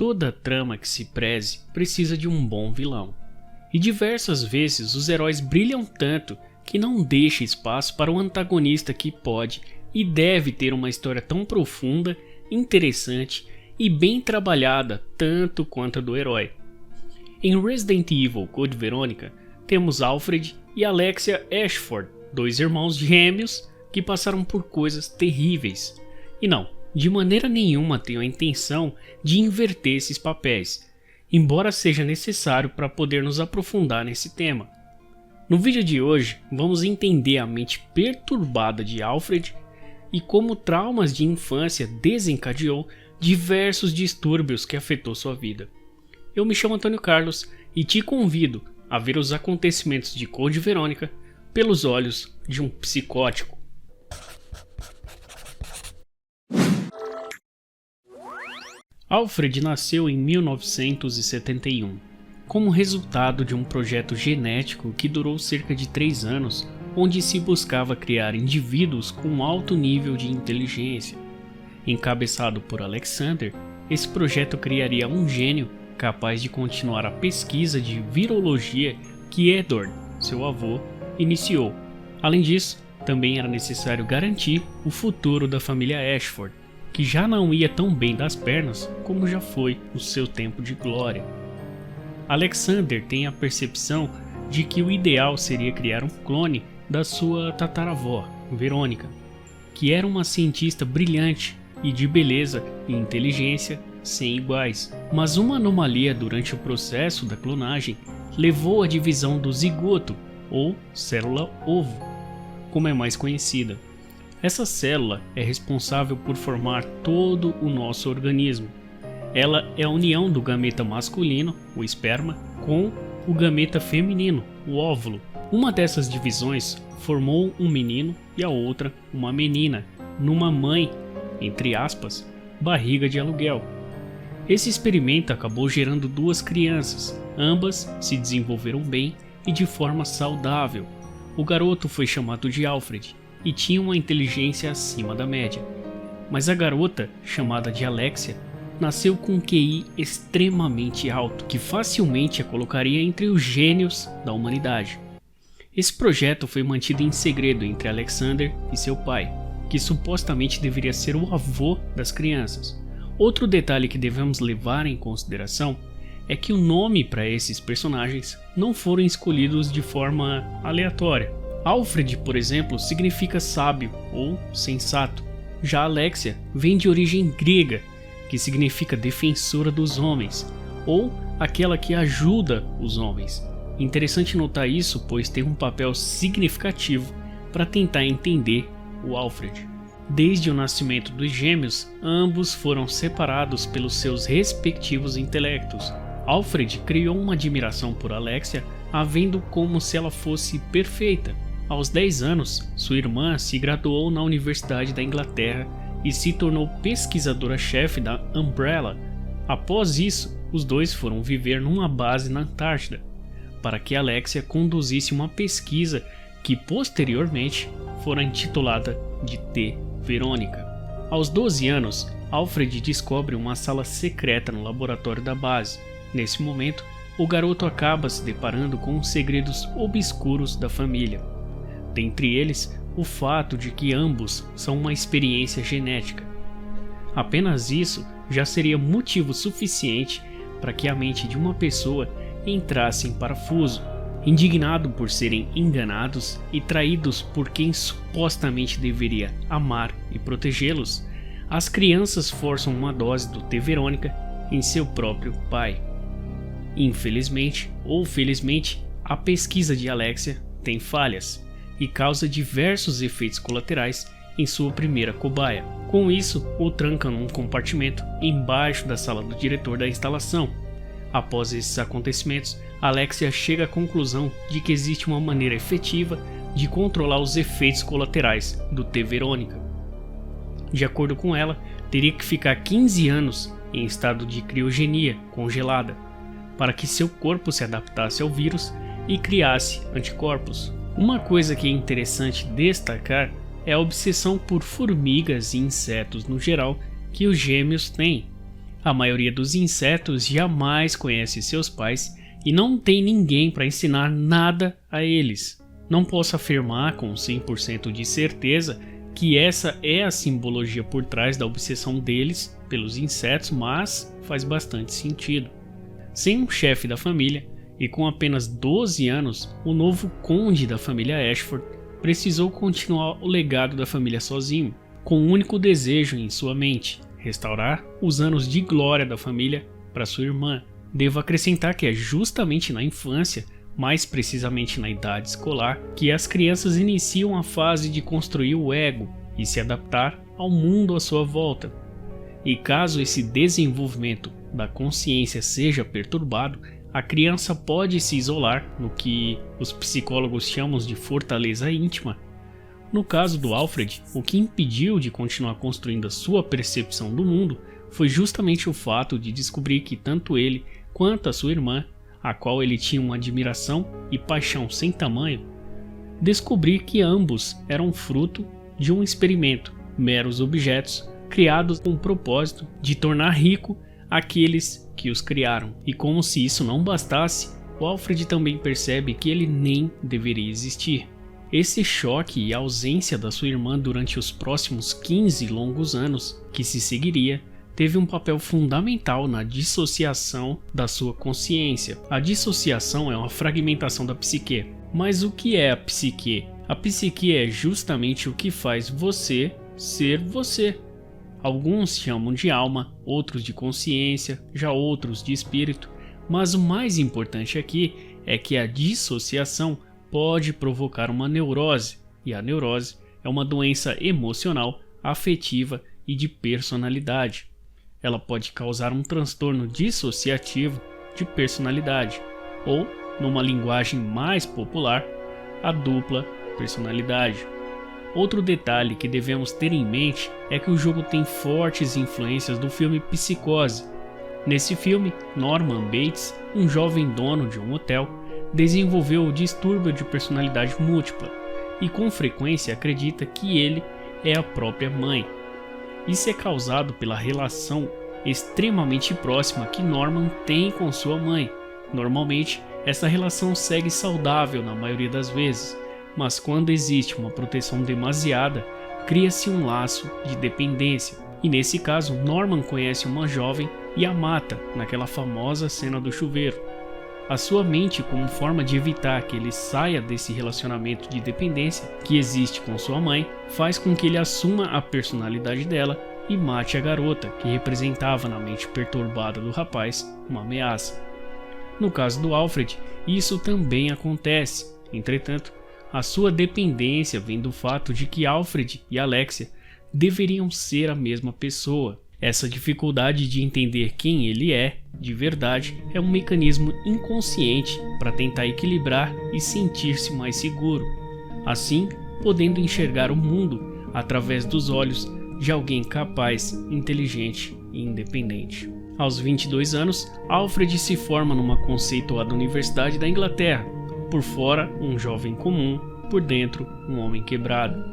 Toda trama que se preze precisa de um bom vilão. E diversas vezes os heróis brilham tanto que não deixa espaço para um antagonista que pode e deve ter uma história tão profunda, interessante e bem trabalhada tanto quanto a do herói. Em Resident Evil Code Veronica, temos Alfred e Alexia Ashford, dois irmãos gêmeos que passaram por coisas terríveis. E não, de maneira nenhuma tenho a intenção de inverter esses papéis, embora seja necessário para poder nos aprofundar nesse tema. No vídeo de hoje, vamos entender a mente perturbada de Alfred e como traumas de infância desencadeou diversos distúrbios que afetou sua vida. Eu me chamo Antônio Carlos e te convido a ver os acontecimentos de Code Veronica pelos olhos de um psicótico. Alfred nasceu em 1971, como resultado de um projeto genético que durou cerca de 3 anos, onde se buscava criar indivíduos com alto nível de inteligência. Encabeçado por Alexander, esse projeto criaria um gênio capaz de continuar a pesquisa de virologia que Edward, seu avô, iniciou. Além disso, também era necessário garantir o futuro da família Ashford, que já não ia tão bem das pernas como já foi o seu tempo de glória. Alexander tem a percepção de que o ideal seria criar um clone da sua tataravó, Verônica, que era uma cientista brilhante e de beleza e inteligência sem iguais. Mas uma anomalia durante o processo da clonagem levou à divisão do zigoto, ou célula-ovo, como é mais conhecida. Essa célula é responsável por formar todo o nosso organismo. Ela é a união do gameta masculino, o esperma, com o gameta feminino, o óvulo. Uma dessas divisões formou um menino e a outra uma menina, numa mãe, entre aspas, barriga de aluguel. Esse experimento acabou gerando 2 crianças, ambas se desenvolveram bem e de forma saudável. O garoto foi chamado de Alfred e tinha uma inteligência acima da média. Mas a garota, chamada de Alexia, nasceu com um QI extremamente alto, que facilmente a colocaria entre os gênios da humanidade. Esse projeto foi mantido em segredo entre Alexander e seu pai, que supostamente deveria ser o avô das crianças. Outro detalhe que devemos levar em consideração é que o nome para esses personagens não foram escolhidos de forma aleatória. Alfred, por exemplo, significa sábio ou sensato. Já Alexia vem de origem grega, que significa defensora dos homens, ou aquela que ajuda os homens. Interessante notar isso, pois tem um papel significativo para tentar entender o Alfred. Desde o nascimento dos gêmeos, ambos foram separados pelos seus respectivos intelectos. Alfred criou uma admiração por Alexia, a vendo como se ela fosse perfeita. Aos 10 anos, sua irmã se graduou na Universidade da Inglaterra e se tornou pesquisadora-chefe da Umbrella. Após isso, os dois foram viver numa base na Antártida, para que Alexia conduzisse uma pesquisa que posteriormente fora intitulada de T. Veronica. Aos 12 anos, Alfred descobre uma sala secreta no laboratório da base. Nesse momento, o garoto acaba se deparando com os segredos obscuros da família. Dentre eles, o fato de que ambos são uma experiência genética. Apenas isso já seria motivo suficiente para que a mente de uma pessoa entrasse em parafuso. Indignado por serem enganados e traídos por quem supostamente deveria amar e protegê-los, as crianças forçam uma dose do T. Veronica em seu próprio pai. Infelizmente ou felizmente, a pesquisa de Alexia tem falhas e causa diversos efeitos colaterais em sua primeira cobaia. Com isso, o trancam num compartimento embaixo da sala do diretor da instalação. Após esses acontecimentos, Alexia chega à conclusão de que existe uma maneira efetiva de controlar os efeitos colaterais do T. Veronica. De acordo com ela, teria que ficar 15 anos em estado de criogenia congelada, para que seu corpo se adaptasse ao vírus e criasse anticorpos. Uma coisa que é interessante destacar é a obsessão por formigas e insetos no geral que os gêmeos têm. A maioria dos insetos jamais conhece seus pais e não tem ninguém para ensinar nada a eles. Não posso afirmar com 100% de certeza que essa é a simbologia por trás da obsessão deles pelos insetos, mas faz bastante sentido. Sem um chefe da família e com apenas 12 anos, o novo conde da família Ashford precisou continuar o legado da família sozinho, com um único desejo em sua mente: restaurar os anos de glória da família para sua irmã. Devo acrescentar que é justamente na infância, mais precisamente na idade escolar, que as crianças iniciam a fase de construir o ego e se adaptar ao mundo à sua volta. E caso esse desenvolvimento da consciência seja perturbado, a criança pode se isolar no que os psicólogos chamam de fortaleza íntima. No caso do Alfred, o que impediu de continuar construindo a sua percepção do mundo foi justamente o fato de descobrir que tanto ele quanto a sua irmã, a qual ele tinha uma admiração e paixão sem tamanho, descobrir que ambos eram fruto de um experimento, meros objetos criados com o propósito de tornar rico aqueles que os criaram. E como se isso não bastasse, o Alfred também percebe que ele nem deveria existir. Esse choque e a ausência da sua irmã durante os próximos 15 longos anos que se seguiria teve um papel fundamental na dissociação da sua consciência. A dissociação é uma fragmentação da psique. Mas o que é a psique? A psique é justamente o que faz você ser você. Alguns chamam de alma, outros de consciência, já outros de espírito, mas o mais importante aqui é que a dissociação pode provocar uma neurose, e a neurose é uma doença emocional, afetiva e de personalidade. Ela pode causar um transtorno dissociativo de personalidade, ou, numa linguagem mais popular, a dupla personalidade. Outro detalhe que devemos ter em mente é que o jogo tem fortes influências do filme Psicose. Nesse filme, Norman Bates, um jovem dono de um hotel, desenvolveu o distúrbio de personalidade múltipla e com frequência acredita que ele é a própria mãe. Isso é causado pela relação extremamente próxima que Norman tem com sua mãe. Normalmente, essa relação segue saudável na maioria das vezes, mas quando existe uma proteção demasiada, cria-se um laço de dependência. E nesse caso, Norman conhece uma jovem e a mata naquela famosa cena do chuveiro. A sua mente, como forma de evitar que ele saia desse relacionamento de dependência que existe com sua mãe, faz com que ele assuma a personalidade dela e mate a garota, que representava na mente perturbada do rapaz uma ameaça. No caso do Alfred, isso também acontece. Entretanto, a sua dependência vem do fato de que Alfred e Alexia deveriam ser a mesma pessoa. Essa dificuldade de entender quem ele é, de verdade, é um mecanismo inconsciente para tentar equilibrar e sentir-se mais seguro, assim podendo enxergar o mundo através dos olhos de alguém capaz, inteligente e independente. Aos 22 anos, Alfred se forma numa conceituada universidade da Inglaterra. Por fora, um jovem comum, por dentro, um homem quebrado,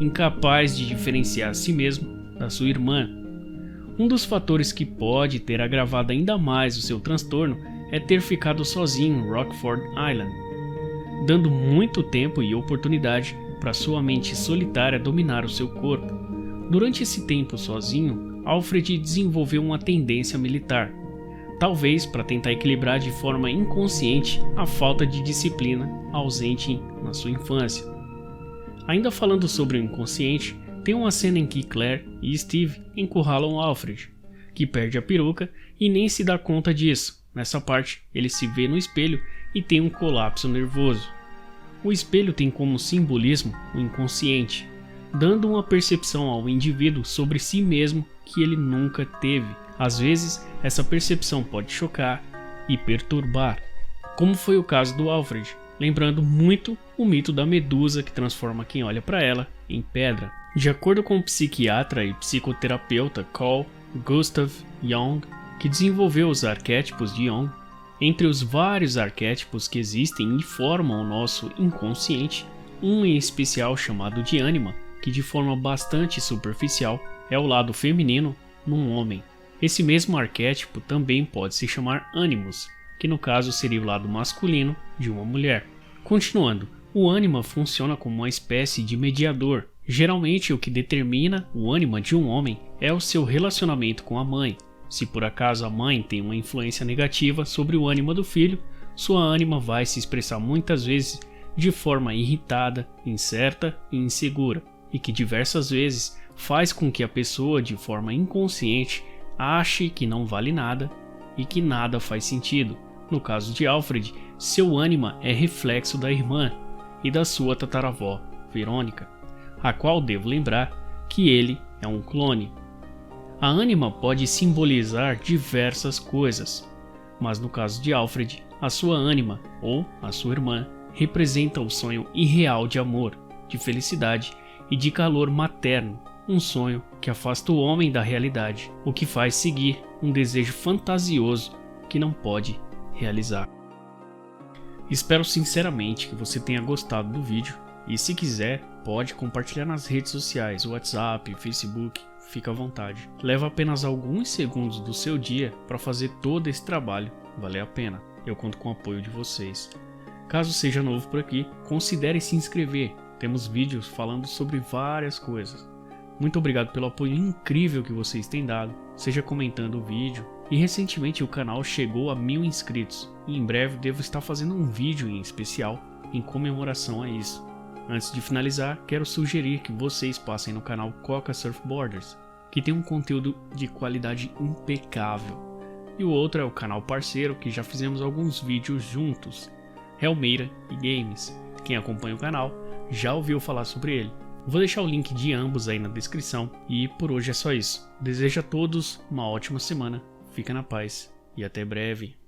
incapaz de diferenciar a si mesmo da sua irmã. Um dos fatores que pode ter agravado ainda mais o seu transtorno é ter ficado sozinho em Rockford Island, dando muito tempo e oportunidade para sua mente solitária dominar o seu corpo. Durante esse tempo sozinho, Alfred desenvolveu uma tendência militar, talvez para tentar equilibrar de forma inconsciente a falta de disciplina ausente na sua infância. Ainda falando sobre o inconsciente, tem uma cena em que Claire e Steve encurralam Alfred, que perde a peruca e nem se dá conta disso. Nessa parte, ele se vê no espelho e tem um colapso nervoso. O espelho tem como simbolismo o inconsciente, dando uma percepção ao indivíduo sobre si mesmo que ele nunca teve. Às vezes, essa percepção pode chocar e perturbar, como foi o caso do Alfred, lembrando muito o mito da medusa que transforma quem olha para ela em pedra. De acordo com o psiquiatra e psicoterapeuta Carl Gustav Jung, que desenvolveu os arquétipos de Jung, entre os vários arquétipos que existem e formam o nosso inconsciente, um em especial chamado de ânima, que de forma bastante superficial é o lado feminino num homem. Esse mesmo arquétipo também pode se chamar Animus, que no caso seria o lado masculino de uma mulher. Continuando, o ânima funciona como uma espécie de mediador. Geralmente o que determina o ânima de um homem é o seu relacionamento com a mãe. Se por acaso a mãe tem uma influência negativa sobre o ânima do filho, sua ânima vai se expressar muitas vezes de forma irritada, incerta e insegura, e que diversas vezes faz com que a pessoa de forma inconsciente ache que não vale nada e que nada faz sentido. No caso de Alfred, seu ânima é reflexo da irmã e da sua tataravó, Verônica, a qual devo lembrar que ele é um clone. A ânima pode simbolizar diversas coisas, mas no caso de Alfred, a sua ânima, ou a sua irmã, representa o sonho irreal de amor, de felicidade e de calor materno, um sonho que afasta o homem da realidade, o que faz seguir um desejo fantasioso que não pode realizar. Espero sinceramente que você tenha gostado do vídeo e, se quiser, pode compartilhar nas redes sociais, WhatsApp, Facebook, fica à vontade. Leva apenas alguns segundos do seu dia para fazer todo esse trabalho valer a pena. Eu conto com o apoio de vocês. Caso seja novo por aqui, considere se inscrever. Temos vídeos falando sobre várias coisas. Muito obrigado pelo apoio incrível que vocês têm dado, seja comentando o vídeo. E recentemente o canal chegou a 1000 inscritos e em breve devo estar fazendo um vídeo em especial em comemoração a isso. Antes de finalizar, quero sugerir que vocês passem no canal Coca Surfboarders, que tem um conteúdo de qualidade impecável. E o outro é o canal parceiro, que já fizemos alguns vídeos juntos, Helmeira e Games. Quem acompanha o canal já ouviu falar sobre ele. Vou deixar o link de ambos aí na descrição e por hoje é só isso. Desejo a todos uma ótima semana, fica na paz e até breve.